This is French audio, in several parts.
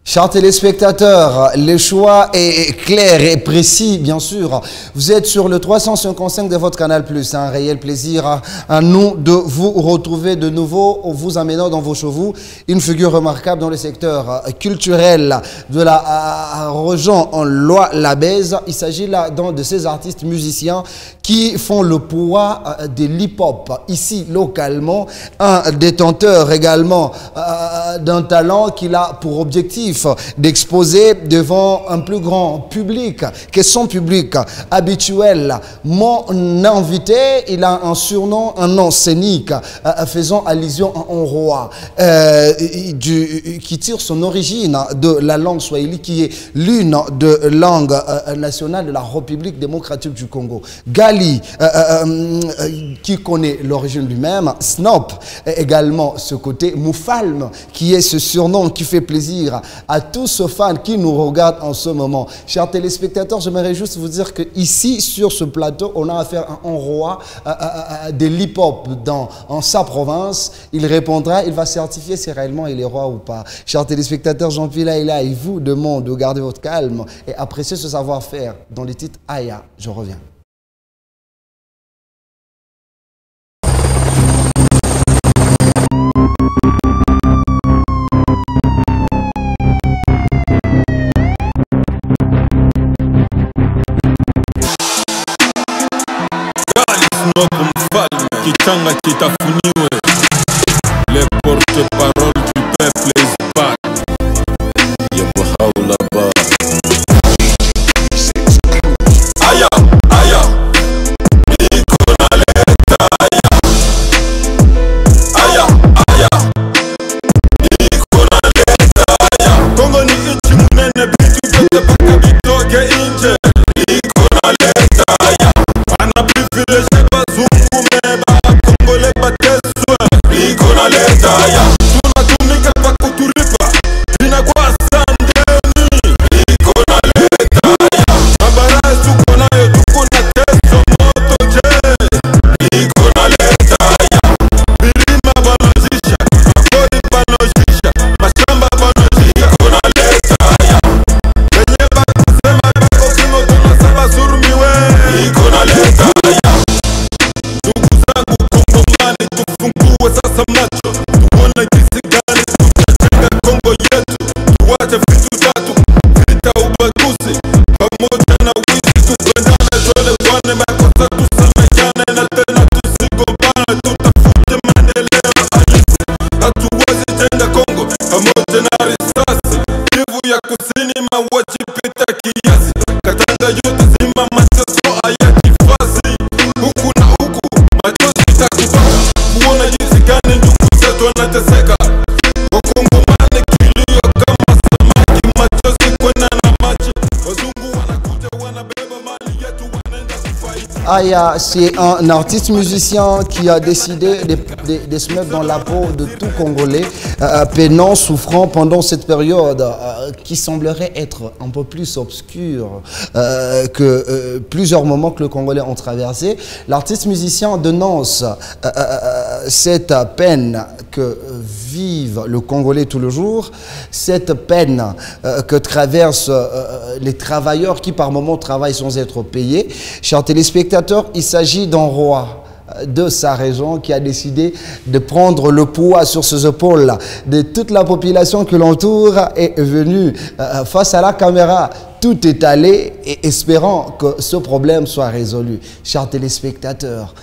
Chers téléspectateurs, le choix est clair et précis, bien sûr. Vous êtes sur le 355 de votre Canal+. C'est un réel plaisir à nous de vous retrouver de nouveau, vous amenant dans vos chevaux une figure remarquable dans le secteur culturel de la région en Loire-la-Bèze. Il s'agit là d'un de ces artistes musiciens qui font le poids de l'hip-hop ici localement. Un détenteur également d'un talent qu'il a pour objectif d'exposer devant un plus grand public que son public habituel. Mon invité, il a un surnom, un nom scénique faisant allusion à un roi qui tire son origine de la langue swahili, qui est l'une des langues nationales de la République démocratique du Congo. Gali, qui connaît l'origine lui-même, Snop, également ce côté, Moufalm, qui est ce surnom qui fait plaisir à tous ces fans qui nous regardent en ce moment. Chers téléspectateurs, j'aimerais juste vous dire qu'ici, sur ce plateau, on a affaire à un roi de l'hip-hop en sa province. Il répondra, il va certifier si réellement il est roi ou pas. Chers téléspectateurs, Jean-Pierre Laïla, il vous demande de garder votre calme et apprécier ce savoir-faire dans le titre Aya. Je reviens. Kitanga kitafuniwe, les porte-parole du peuple Isban. Yebo haula ba. Aya, aya, niko naleta aya. Aya, aya, niko naleta aya. Kongo ni nchi mnene, vitu vyote paka vitoke nje. Niko naleta aya. Ana privilege bazungu meba. Niko naleta aya. Tunatumika pa kutulipa, inakuwa sandeni. Niko naleta aya. Mabaraza tuko nayo, tuko na teso moto je. Niko naleta aya. Milima banozisha, makori banozisha, mashamba banozisha. Niko naleta aya. Wenye bakusema bako kimo tunasaba surumiwe. Niko naleta aya. Ndugu zangu Kongomani, tufungue sasa macho, tuone jinsi gani tutajenga Kongo yetu. Tuache vitu tatu, vita, ubaguzi pamoja na wizi. Tupendane, tuelewane, makosa tusameheane, na tena tusigombane. Tutafute maendeleo halisi. Hatuwezi jenga Kongo pamoja na risasi. Kivu ya kusini, mauaji pita kiasi. Katanga yote zima, mateso hayakifasi. Huku na huku machozi takubaka, kuona jinsi gani ndugu zetu wanateseka. Wakongomani kilio kama samaki, machozi kwenda na maji. Wazungu wanakuja wanabeba mali yetu, wanaenda kufaidi. Aya, c'est un artiste musicien qui a décidé de se mettre dans la peau de tout Congolais, peinant, souffrant pendant cette période qui semblerait être un peu plus obscure que plusieurs moments que le Congolais ont traversé. L'artiste musicien dénonce cette peine que vivent le Congolais tout le jour, cette peine que traversent les travailleurs qui par moments travaillent sans être payés. Chers téléspectateurs, il s'agit d'un roi de sa région qui a décidé de prendre le poids sur ses épaules de toute la population qui l'entoure est venue face à la caméra, tout étalé et espérant que ce problème soit résolu. Chers téléspectateurs,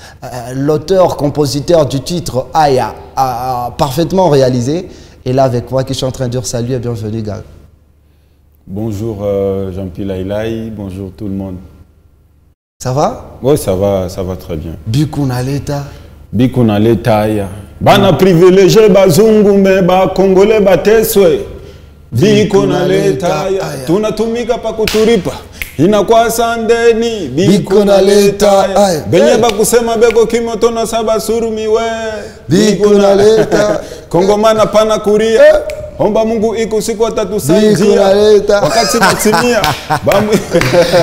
l'auteur-compositeur du titre Aya a parfaitement réalisé. Et là avec moi qui je suis en train de dire salut et bienvenue Gal. Bonjour Jean-Pierre Laïlaï, bonjour tout le monde. Ça va? Oui, ça va très bien. Bikuna leta. Bikuna leta aya. Bana privilégié bazungu meba Congolais bateswe. Bikuna leta aya. Tunatumika pa kutulipa, inakuwa sandeni. Bikuna leta aya. Benye bakusema beko kimo tunasaba surumiwe. Bikuna leta. Kongomana pana kuria. Omba Mungu iko siku atatusaidia wakati natimia.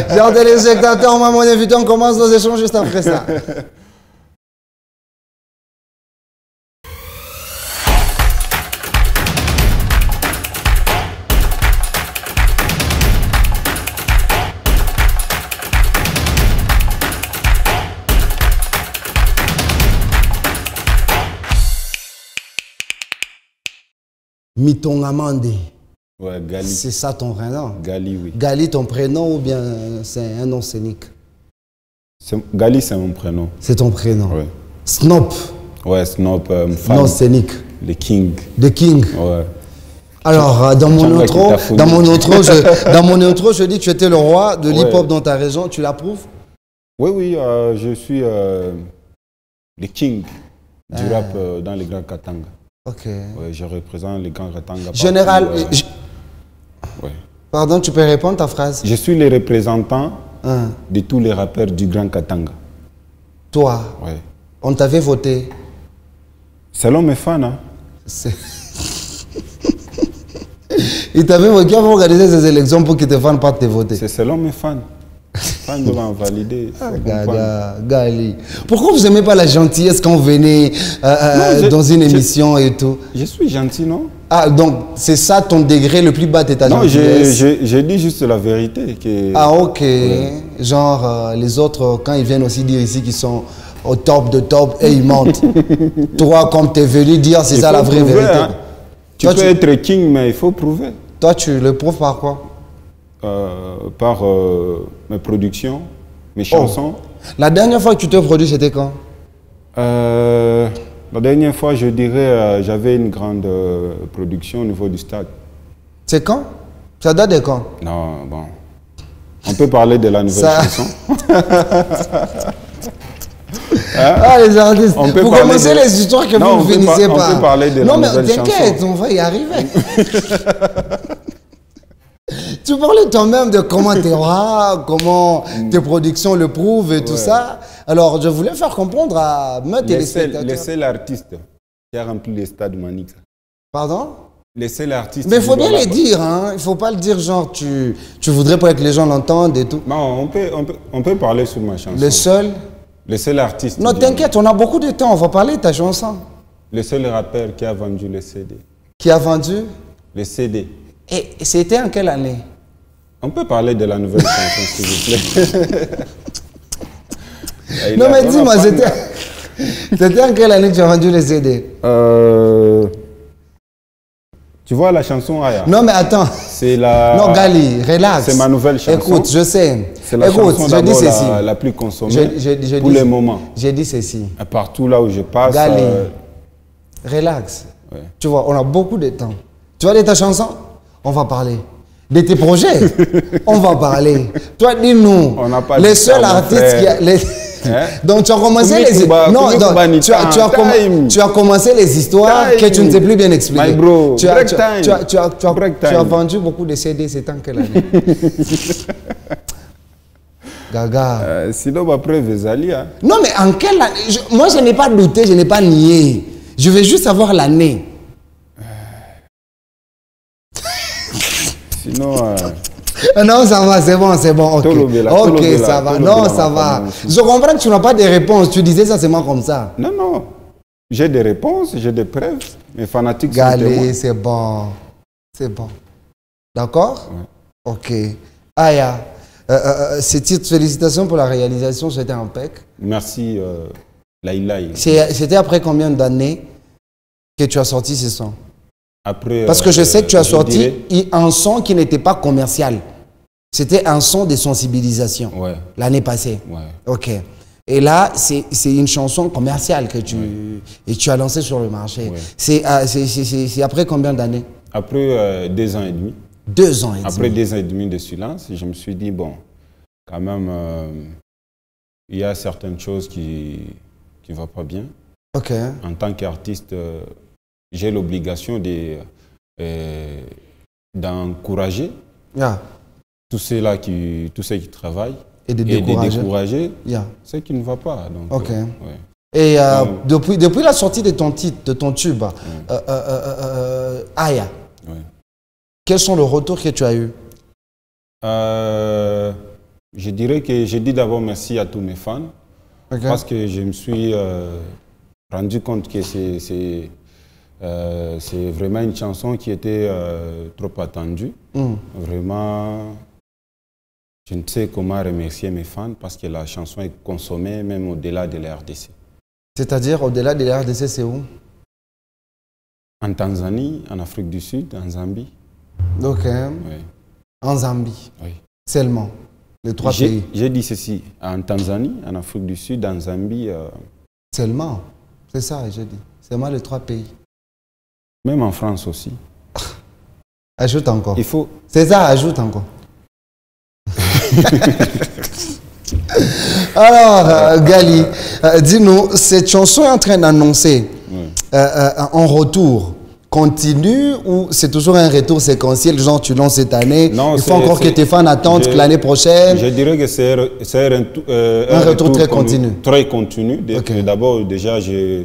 Chers téléspectateurs, moi mon invité, on commence nos échanges juste après ça. Mitongamande. Ouais, Gali. C'est ça ton vrai nom? Gali, oui. Gali, ton prénom ou bien c'est un nom scénique? Gali, c'est mon prénom. C'est ton prénom. Ouais. Snop. Ouais, Snop, Nom scénique. Le King. The King. Ouais. Alors, dans mon intro, je dis que tu étais le roi de l'hip-hop dans ta région. Tu l'approuves? Oui, oui, je suis le King du rap dans les Grands Katanga. Ok. Ouais, je représente les Grands Katanga. Général. Ouais. Pardon, tu peux répondre ta phrase? Je suis le représentant de tous les rappeurs du Grand Katanga. Toi? Ouais. On t'avait voté? Selon mes fans, hein. Ils t'avaient voté, qui a organisé ces élections pour que tes fans partent te voter? C'est selon mes fans. Les fans doivent valider. Gali. Pourquoi vous n'aimez pas la gentillesse quand vous venez dans une émission et tout? Je suis gentil, non? Ah, donc c'est ça ton degré le plus bas de ta gentillesse? Non, j'ai dit juste la vérité. Que... Ah, ok. Ouais. Genre, les autres, quand ils viennent aussi dire ici qu'ils sont au top de top et ils mentent. Toi, comme tu es venu dire, c'est ça la vraie vérité. Hein. Tu peux être king, mais il faut prouver. Toi, tu le prouves par quoi? Par mes productions, mes chansons. La dernière fois que tu t'es produit, c'était quand? La dernière fois, je dirais, j'avais une grande production au niveau du stade. C'est quand? Ça date de quand? Non, bon. On peut parler de la nouvelle chanson. Ah, les artistes, vous commencez les histoires que vous ne finissez pas. On peut parler de la nouvelle chanson. Non, mais t'inquiète, on va y arriver. Tu parlais toi-même de comment tes rap, comment tes productions le prouvent et tout ça. Alors, je voulais faire comprendre à mes téléspectateurs. Le seul artiste qui a rempli les stades Manix. Pardon? Le seul artiste. Mais il faut bien les dire, hein. Il ne faut pas le dire genre tu voudrais pas que les gens l'entendent et tout. Non, on peut parler sur ma chanson. Le seul? Le seul artiste. Non, t'inquiète, on a beaucoup de temps, on va parler de ta chanson. Le seul rappeur qui a vendu le CD. Qui a vendu? Le CD. Et c'était en quelle année? On peut parler de la nouvelle chanson, s'il vous plaît. Non, mais dis-moi, c'était en quelle année que tu as vendu le CD? Tu vois la chanson Aya? Non, mais attends. C'est la... Non, Gali, relax. C'est ma nouvelle chanson. Écoute, je sais. C'est la chanson d'abord la plus consommée pour le moment. J'ai dit ceci. Partout là où je passe... Gali, relax. Ouais. Tu vois, on a beaucoup de temps. Tu vois de ta chanson? On va parler. De tes projets? On va parler. Toi, dis-nous. Les seuls artistes qui... Donc tu as commencé tu as commencé les histoires que tu ne sais plus bien expliquer. Tu as vendu beaucoup de CD, c'est en quelle année? Gaga. Sinon après Vezali. Hein. Non mais en quelle année? Moi je n'ai pas douté, je n'ai pas nié. Je veux juste savoir l'année. Sinon... Non, ça va, c'est bon, c'est bon. Ok, ça va. Non, ça va. Je comprends que tu n'as pas de réponses. Tu disais ça seulement comme ça. Non, non. J'ai des réponses, j'ai des preuves. Mes fanatiques sont Gali, c'est bon. C'est bon. D'accord? Ouais. Ok. Aya, ces titres, félicitations pour la réalisation, c'était impec. Merci, Laïlaï. C'était après combien d'années que tu as sorti ce son? Après, parce que je sais que tu as sorti un son qui n'était pas commercial. C'était un son de sensibilisation l'année passée. Ouais. Ok. Et là, c'est une chanson commerciale que tu as lancée sur le marché. Ouais. C'est après combien d'années? Après 2 ans et demi. 2 ans et demi. Après 2 ans et demi de silence, je me suis dit, bon, quand même, il y a certaines choses qui ne vont pas bien. Ok. En tant qu'artiste... j'ai l'obligation d'encourager tous ceux qui travaillent et de décourager ceux qui ne vont pas. Donc, et depuis la sortie de ton titre, de ton tube, Aya, quels sont les retours que tu as eus? Je dirais que je dis d'abord merci à tous mes fans parce que je me suis rendu compte que c'est vraiment une chanson qui était trop attendue. Vraiment, je ne sais comment remercier mes fans parce que la chanson est consommée même au-delà de la RDC. C'est-à-dire au-delà de la RDC, c'est où? En Tanzanie, en Afrique du Sud, en Zambie. Ok. Oui. En Zambie. Oui. Seulement. Les 3 pays. J'ai dit ceci. En Tanzanie, en Afrique du Sud, en Zambie. Seulement. C'est ça, j'ai dit. Seulement les 3 pays. Même en France aussi. Ajoute encore. Il faut... C'est ça, ajoute encore. Alors, Gali, dis-nous, cette chanson est en train d'annoncer un retour continu ou c'est toujours un retour séquentiel, genre tu lances cette année, non, il faut encore que tes fans attendent que l'année prochaine. Je dirais que c'est un retour très continu. Très continu. Okay. D'abord, déjà, je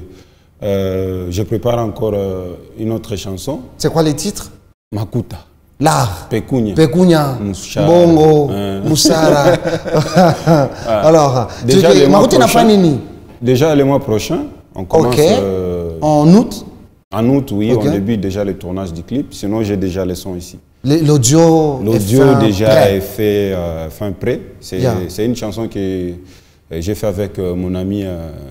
prépare encore une autre chanson. C'est quoi les titres? Makuta. L'art. Pekunya. Pekunya. Moussara. Bongo. Moussara. Alors, déjà, Makuta n'a pas nini. Déjà le mois prochain, on commence. En août? En août, oui, on débute déjà le tournage du clip. Sinon, j'ai déjà le son ici. L'audio déjà est fait fin prêt. C'est une chanson que j'ai fait avec mon ami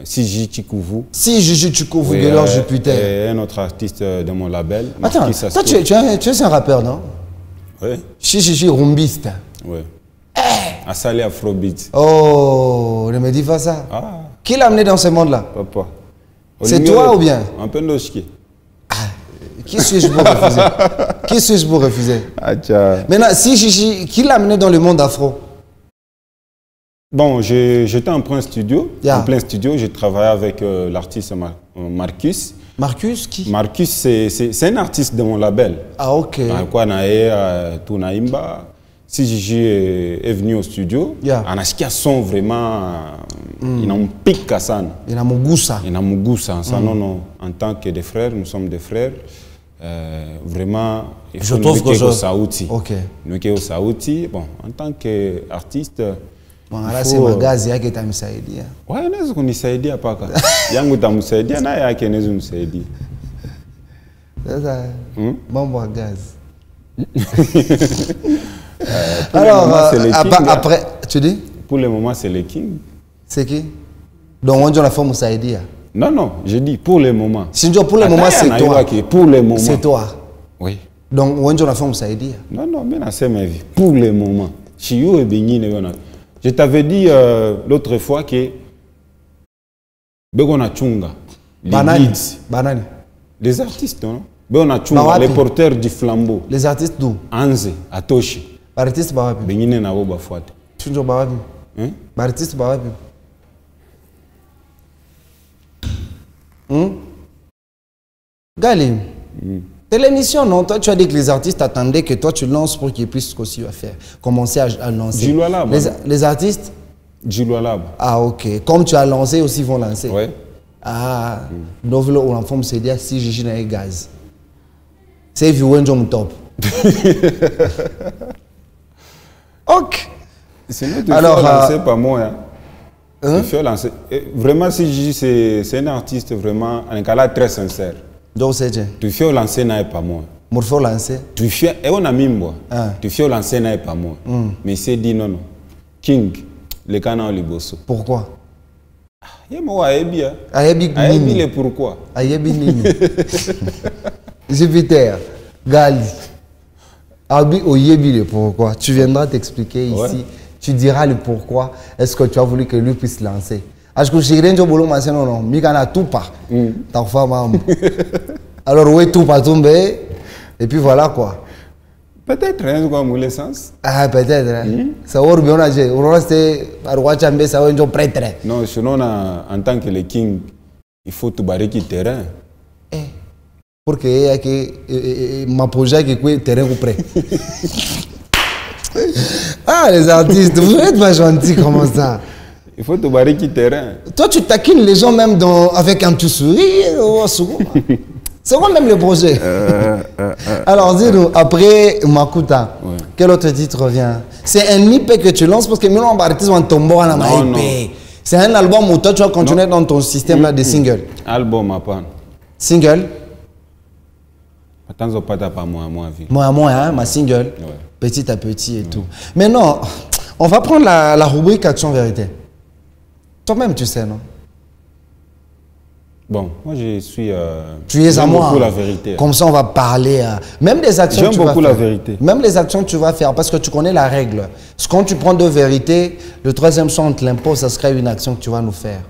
Siji Chikuvu. Siji Chikuvu, Guerrero Jupiter. Et un autre artiste de mon label. Attends, toi, tu es un rappeur, non? Oui. Chichichi Rumbiste. Oui. Asali Afrobeat. Oh, ne me dis pas ça. Ah. Qui l'a amené dans ce monde-là? Papa. C'est toi ou bien? Un peu d'oschki. Qui suis-je pour refuser? Qui suis-je pour refuser? Maintenant, si Chichi, qui l'a amené dans le monde afro? Bon, j'étais en plein studio. Yeah. En plein studio, j'ai travaillé avec l'artiste Marcus. Marcus qui? Marcus, c'est un artiste de mon label. Ah, ok. Tunaimba. Si Gigi est venu au studio, on a ce son vraiment. Il a un pic à ça. Il a mon goût ça. Il a mon goût ça. Non, non. En tant que des frères, nous sommes des frères. Vraiment, il faut nous que au Saouti. Ok. Nous que au Saouti. Bon, en tant qu'artiste. Bon, là c'est ma gaz ya que tu as mis ça dit. Ouais, n'est-ce qu'on y s'aide à pas quoi. Yangu tu as mis ça dit, na ya que n'est-ce qu'on s'aide. C'est ça. Bon bois gaz. Alors après, tu dis? Pour le moment, c'est le King. C'est qui? Donc on dit la forme Saïdia. Non, non, je dis pour le moment. Si pour le moment, c'est toi. Pour le moment. C'est toi. Oui. Donc on dit la forme Saïdia. Non, non, mais c'est ma vie. Pour le moment. Je t'avais dit l'autre fois que Begona Chunga, Banani. Les artistes, non? Begona Chunga, les porteurs du flambeau. Les artistes d'où? Anze, Atoshi. Artistes Bawapi. Bengine na woba fuate. Chunjo Bawapi. Artistes Bawapi. Gali, c'est l'émission, non? Toi, tu as dit que les artistes attendaient que toi tu lances pour qu'ils puissent aussi faire. Commencer à lancer. Les artistes? Ah, ok. Comme tu as lancé, aussi ils vont lancer. Oui. Ah, donc là, on forme c'est dire si j'ai un gaz. C'est vu où on top. Ok. Sinon, tu alors, fais lancer pas moi. Hein? Tu fais lancer. Vraiment, si Gigi, c'est un artiste vraiment, en cas là, très sincère. Donc, c'est bien. Tu fais lancer, n'est pas moi. Morpho lancer. Tu fais, et on a mis moi. Tu fais lancer, n'est pas moi. Mais c'est dit non, non. King, le canard Liboso. Pourquoi? Il y a moi, Aebi. Aebi, le pourquoi? Aebi, Nini. Jupiter, Gali. Abi, Oyebi, le pourquoi. Tu viendras t'expliquer ici. Tu diras le pourquoi. Est-ce que tu as voulu que lui puisse lancer? Est-ce que je suis boulot non non Mikana tout pas. Ta femme. Alors oui tout pas tomber et puis voilà quoi. Peut-être hein quoi mon sens. Ah peut-être. Ça aurait bien agi. On reste à Rwachambe ça un prêtre. Non, sinon en tant que le king, il faut te barrer qui terrain. Pour que ma projet qui est terrain ou prêt. Ah les artistes, vous êtes pas gentils comme ça. Il faut te barrer qui terrain. Toi, tu taquines les gens même avec un petit sourire. C'est quoi même le projet? Alors, dis-nous, après Makuta, quel autre titre revient? C'est un IP que tu lances parce que maintenant, on va arrêter un tombeau à la IP. C'est un album où toi, tu vas continuer dans ton système là de singles. Album à pas. Single? Attends, pas ta moi, hein, ma single. Petit à petit et tout. Mais non, on va prendre la rubrique Action Vérité. Toi-même, tu sais, non? Bon, moi je suis... tu es à moi. beaucoup la vérité. Comme ça, on va parler. Même des actions que tu vas faire. J'aime beaucoup la vérité. Même les actions que tu vas faire, parce que tu connais la règle. Quand tu prends deux vérités, le troisième son, on te l'impose, ça serait une action que tu vas nous faire.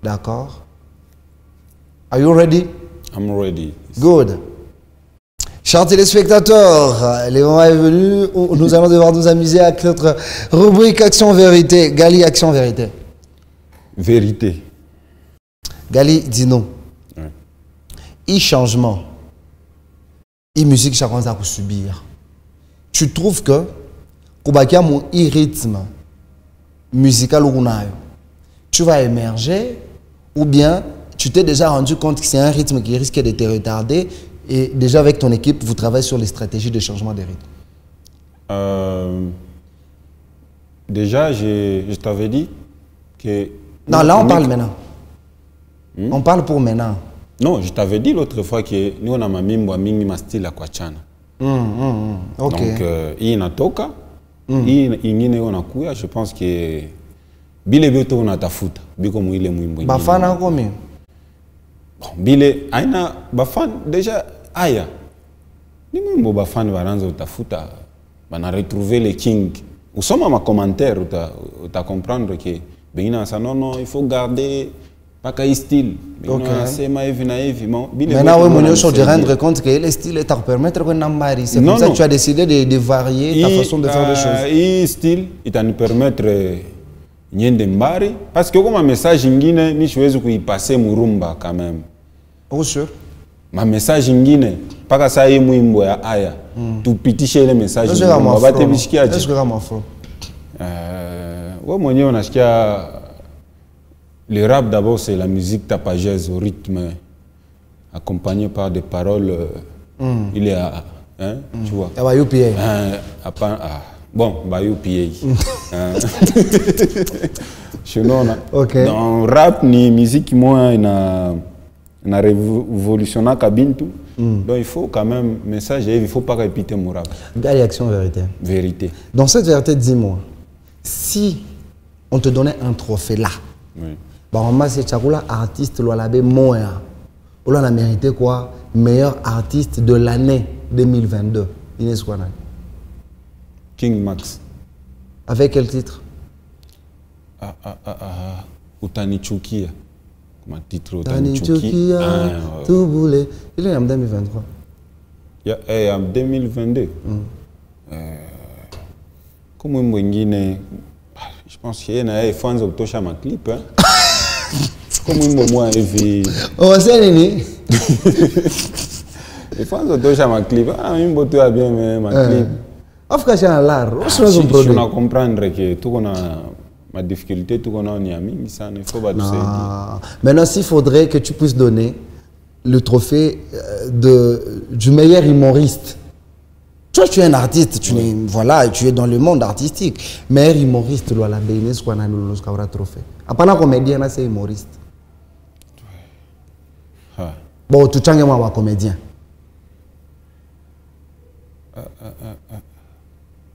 D'accord? Are you ready? I'm ready. Good. Chers téléspectateurs, le moment est venu où nous allons devoir nous amuser avec notre rubrique Action Vérité. Gali, Action Vérité. Vérité. Gali, dis-nous. Ouais. Il changement, il musique chacun a subir. Tu trouves que Kubakia mon rythme musical ou tu vas émerger ou bien tu t'es déjà rendu compte que c'est un rythme qui risque de te retarder et déjà avec ton équipe vous travaillez sur les stratégies de changement de rythme. Déjà je t'avais dit que... Non, là on parle maintenant. On parle pour maintenant. Non, je t'avais dit l'autre fois que nous on a ma mimbo mingi ma style à Kwachana. Ok. Donc hii inatoka, hii ingine unakuya, je pense que bile bioto unatafuta biko muile mwimbo. Bafana komi. Bon, bile aina bafan déjà aya. Ni mwimbo bafan baranza utafuta, bana retrouver les king. Usoma ma commentaire uta comprendre que bengina sa non il faut garder pas qu'un style. C'est ma évi na évi. Maintenant, oui, on de rendre compte que le style est à permettre qu'on n'ambari. C'est pour ça que tu as décidé de varier ta façon de faire les choses. Et style, il va nous permettre de mbari. Parce que comme un message ingine, ni je vais y passer murumba quand même. Oh sûr. Ma message ingine, pas que ça y est mwimbo ya aya. Tu pitishes les messages. Est-ce que c'est mon frère? Ouais, mon on a ce le rap d'abord c'est la musique tapageuse au rythme accompagné par des paroles. Il est à, hein, tu vois. Ah bah UPA. Bon, bah UPA. Chez nous, okay. Dans rap ni musique moi na révolutionné Kabintu. Donc il faut quand même message il faut pas répéter mon rap. Action Vérité. Vérité. Dans cette vérité, dis-moi, si on te donnait un trophée là. Oui. Bah, c'est Chakula artiste l'Olabé Moya. On a mérité quoi? Meilleur artiste de l'année 2022. Inès Kouanan. King Max. Avec quel titre? Utani Chukia. Comment titre Utani Chukia. Tout boulé. Il est en 2023. Il est en 2022. Comment mwingine? Je pense qu'il y a des fans qui ont ma clip. Comme moi, et oh, c'est nini? Les fans ont ma clip. Ah, une beauté a bien ma clip. Of course, c'est un l'art. Je dois comprendre que tout qu'on a ma difficulté, tout qu'on a en Yami, ça ne faut pas tout ça. Maintenant, s'il faudrait que tu puisses donner le trophée du meilleur humoriste. Toi, tu es un artiste, voilà, tu es dans le monde artistique. Meilleur humoriste, la Bénès, qu'on a le trophée. Après, un comédien, c'est humoriste. Bon, tu es un comédien.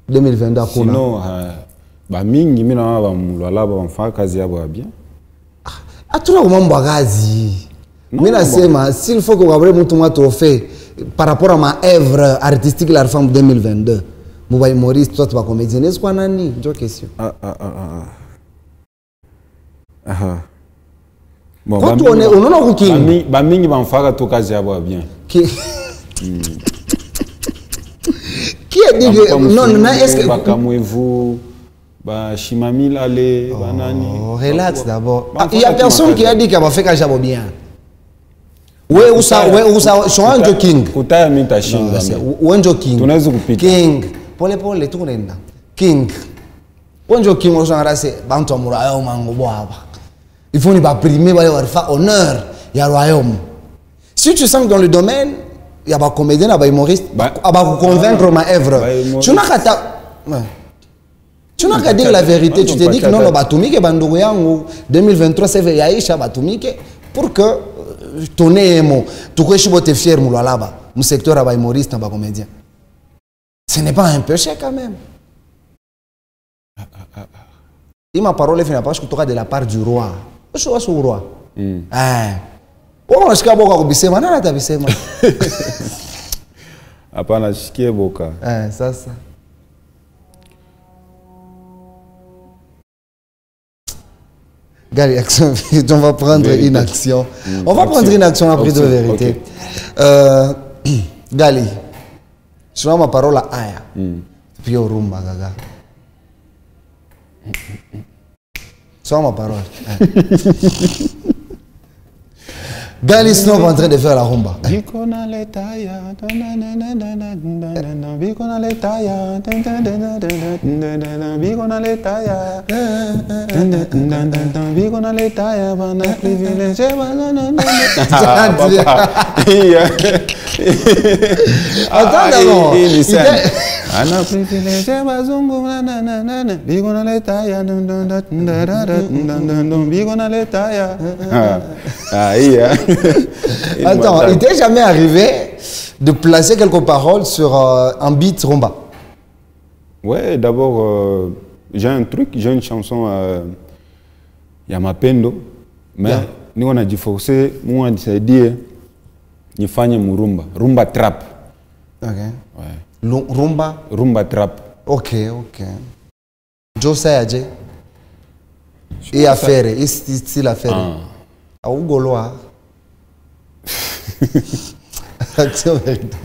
2022, sinon, bah mingi mina ba mulala ba mfa kazi yabo bien. Ah, tu as un bagazi. Mais là, s'il faut qu'on ait un trophée par rapport à ma œuvre artistique la femme 2022, vous voyez Maurice, toi tu vas comédien, est-ce qu'on a ni? J'ai une question. Bon, quand on est, on a un king. Ba mingi ba mfa to kazi yabo bien. Qui a dit que non, non, est-ce que Bakamwevu, ba Shimami Lale, banani. Relax d'abord. Il y a personne qui a dit qu'il va faire kazi yabo bien. Oui, où ça, je suis un joking. Kutaya mita shinda. Un joking. Tunaweza kupita. King. Pole pole tu nenda. King. Un joking on s'en rase bantu amurayo mango boaba. Il faut ni pas primer ba faire honneur ya royaume. Si tu sens que dans le domaine il y a pas comédien, il y a humoriste, à convaincre ma œuvre. Tu n'as qu'à tu n'as qu'à dire la vérité, tu te dis que non, non, Batumike Bandou Yango 2023 c'est Yaisha Batumike pour que ton émo, tu peux te fier là-bas, mon secteur est humoriste, un comédien. Ce n'est pas un péché quand même. Et ma parole est finie parce que tu as de la part du roi. Je suis au roi. unashika boka kubisema nani atabisema? Hapana, shikie boka. Sasa Gali, action, on va prendre Vérité. une action. On va Action. prendre une action après de Action, vérité. Gali, je ma parole à Aya. Puis au rumba, gaga. Sois ma parole. Gali Snob en train de faire la rumba. Bikona letaya, bikona letaya, bikona letaya, bikona letaya, bana privilège, Attends d'abord. Ana privilège, bazungu, bikona letaya, bikona letaya. Attends, il t'est jamais arrivé de placer quelques paroles sur un beat rumba? Ouais, d'abord, j'ai un truc, j'ai une chanson, Yamapendo, mais nous on a dit forcé, nous on a dit, il fallait rumba, rumba trap. Ok. Ouais. Rumba? Rumba trap. Ok, ok. Joe Sayadje. Et affaire, et style affaire. Ah, Ougoloa. Action vérité.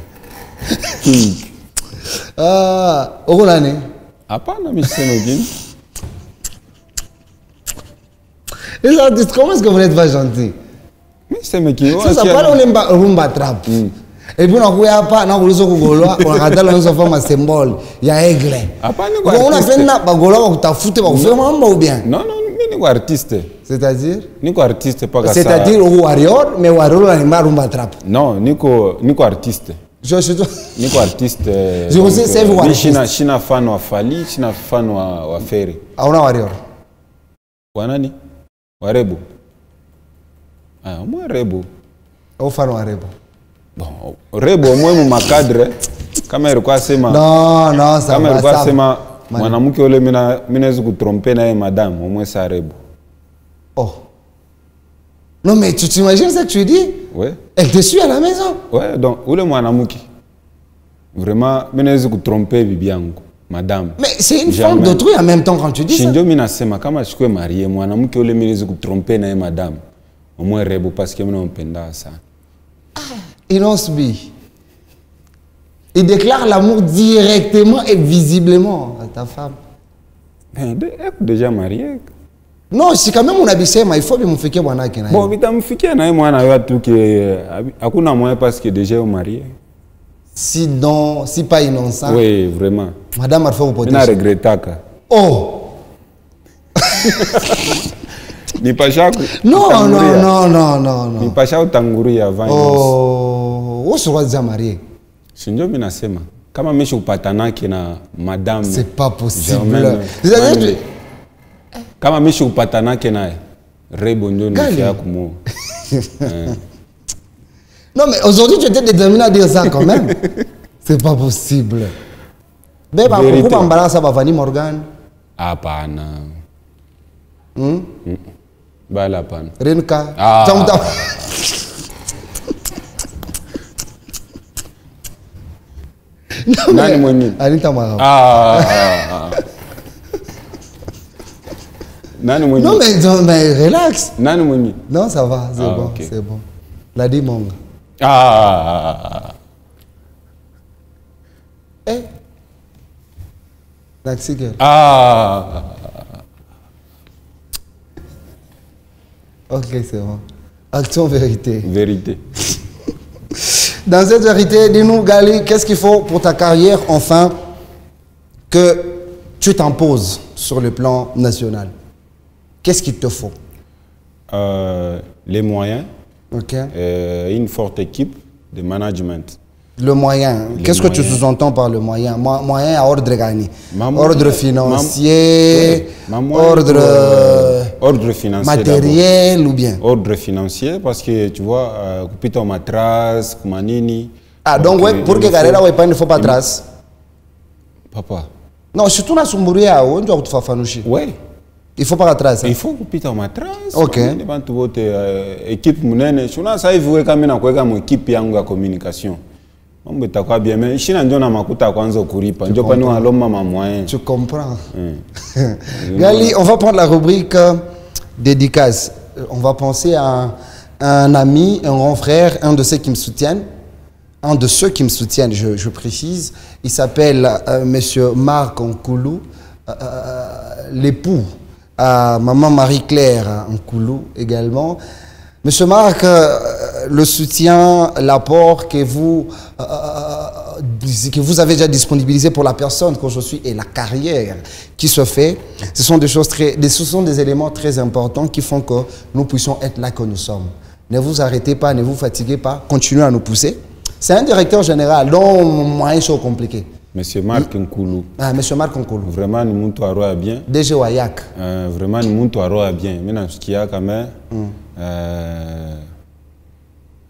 Ah, Ogolane. Hapana, mais c'est nos Les artistes, comment est-ce que vous n'êtes pas gentils? mais c'est mes qui. Ça parle de rumba trap. Et puis, on a pas, on a voulu se Goloa, on a regardé la forme à symbole. Il y a aigle. On a fait un Goloa, on t'a foutu, on fait un ou bien? Non, non, mais nous artiste. C'est-à-dire? Nous artiste, pas ça. C'est-à-dire au warrior, mais warrior, on a rumba trap. Non, nous artiste. Je suis Niko artiste. Je aussi c'est vous artiste. China fan wa Fally, China fan wa Ferry. Auna warrior. Wanani? Warebo. Ah, moi Rebo. Au fan wa Rebo. Bon, Rebo moi mu makadre. Kama ilikuwa sema. Non, non, ça kama va. ilikuwa sema mwanamke yule mimi naweza kutromper naye madame, au moins ça Rebo. Oh. Non mais tu t'imagines ça que tu dis? Ouais. Elle te suit à la maison. Ouais, donc ule mwanamke. Vraiment, mimi naweza kutromper bibi yangu, madame. Mais c'est une femme d'autrui en même temps quand tu dis ça. Shinjo mimi nasema kama chukue marié mwanamke yule mimi naweza kutromper naye madame. Au moins Rebo parce que mimi nampenda sana. Innocent B. Il déclare l'amour directement et visiblement à ta femme. Déjà marié. Non, si quand même on a bisema, il faut bien me faire bwana yake naye. Bon, vitamfikia naye mwana wetu ke hakuna moyen parce que déjà marié. Si non, si pas innocent. Oui, vraiment. Madame a fait au poteau. Na regretaka. Oh. Ni pasha Non, non, non, non, non, non. Ni pasha utanguria avant. Oh, où sera déjà marié? Sinjo mimi nasema kama mimi upatanake na madame. C'est pas possible. Kama mimi upatanake naye Rebo ndio nifia kumo. Non mais aujourd'hui tu étais déterminé à dire ça quand même. C'est pas possible. Beba pourquoi embarassa ba Vanny Morgan? Hapana. Bala hapana. Renka. Non, nani mwingine? Anita Mara. Nani mwingine? Non mais relax. Nani mwingine? Non, ça va, c'est bon, okay. C'est bon. La Dimonga. Eh? Taxi girl. Ok, c'est bon. Action vérité. Vérité. Dans cette vérité, dis-nous, Gali, qu'est-ce qu'il faut pour ta carrière, enfin, que tu t'imposes sur le plan national? Qu'est-ce qu'il te faut? Les moyens. Ok. Une forte équipe de management. Le moyen. Qu'est-ce que tu sous-entends par le moyen? Moyen à ordre gagné. Ordre financier, ordre financier. Matériel ou bien? Ordre financier parce que tu vois, kupita matras, kumanini. Ah donc ouais, pour que Garera ouais pas il ne faut pas trace. Papa. Non, surtout na Sumburia, on doit te faire fanouchi. Ouais. Il faut pas ratracer. Il faut kupita matras. Ok. Bantu wote équipe munene. Shuna sasa hivi weka mimi na kuweka mu equipe yangu ya communication. Mambo itakuwa bien mais shina ndio na makuta kwanza kuripa. Ndio pani waloma ma moyen. Tu comprends. Gali, on va prendre la rubrique dédicace. On va penser à un ami, un grand frère, un de ceux qui me soutiennent. Un de ceux qui me soutiennent, je précise. Il s'appelle Monsieur Marc Nkoulou, l'époux à maman Marie-Claire Nkoulou également. Monsieur Marc, le soutien, l'apport que vous avez déjà disponibilisé pour la personne que je suis et la carrière qui se fait, ce sont des éléments très importants qui font que nous puissions être là que nous sommes. Ne vous arrêtez pas, ne vous fatiguez pas, continuez à nous pousser. C'est un directeur général, donc moyen chaud compliqué. Monsieur Marc Nkoulou. Ah, Monsieur Marc Nkoulou. Vraiment, nous montre à bien. DG Wayak. Vraiment, nous montre à bien. Maintenant, ce qu'il y a quand même,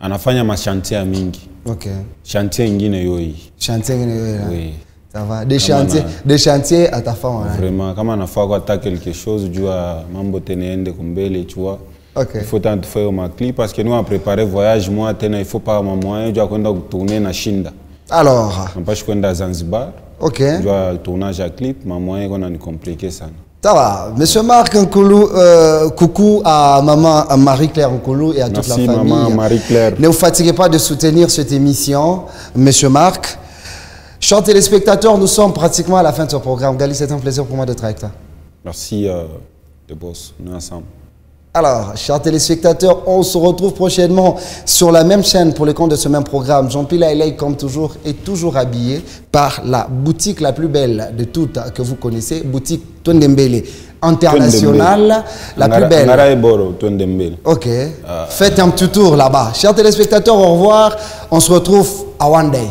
anafanya machantier à mingi. Ok. Chantier ingine yoi. Chantier ingine yoi. Oui. Ça va. Des chantiers à ta femme. Vraiment, comme on a fait quoi, quelque chose, du à mambo tenende kumbele, tu vois. Okay. Il faut tant faire ma clip parce que nous on préparé voyage moi il ne faut pas ma moyen je dois tourner na Shinda. Alors. On pas je à Zanzibar. Ok. Je dois tournage à clip ma moyen qu'on a compliqué ça. Ça va. Monsieur Marc Nkoulou, coucou à maman Marie-Claire Nkoulou et à toute la famille. Merci maman Marie-Claire. Ne vous fatiguez pas de soutenir cette émission, Monsieur Marc. Chers téléspectateurs, nous sommes pratiquement à la fin de ce programme. Gali, c'est un plaisir pour moi d'être avec toi. Merci de boss, nous ensemble. Alors, chers téléspectateurs, on se retrouve prochainement sur la même chaîne pour le compte de ce même programme. Jean-Pierre Lailay, comme toujours, est toujours habillé par la boutique la plus belle de toutes que vous connaissez, boutique Tondembele internationale, la plus belle. Ok, faites un petit tour là-bas. Chers téléspectateurs, au revoir. On se retrouve à One Day.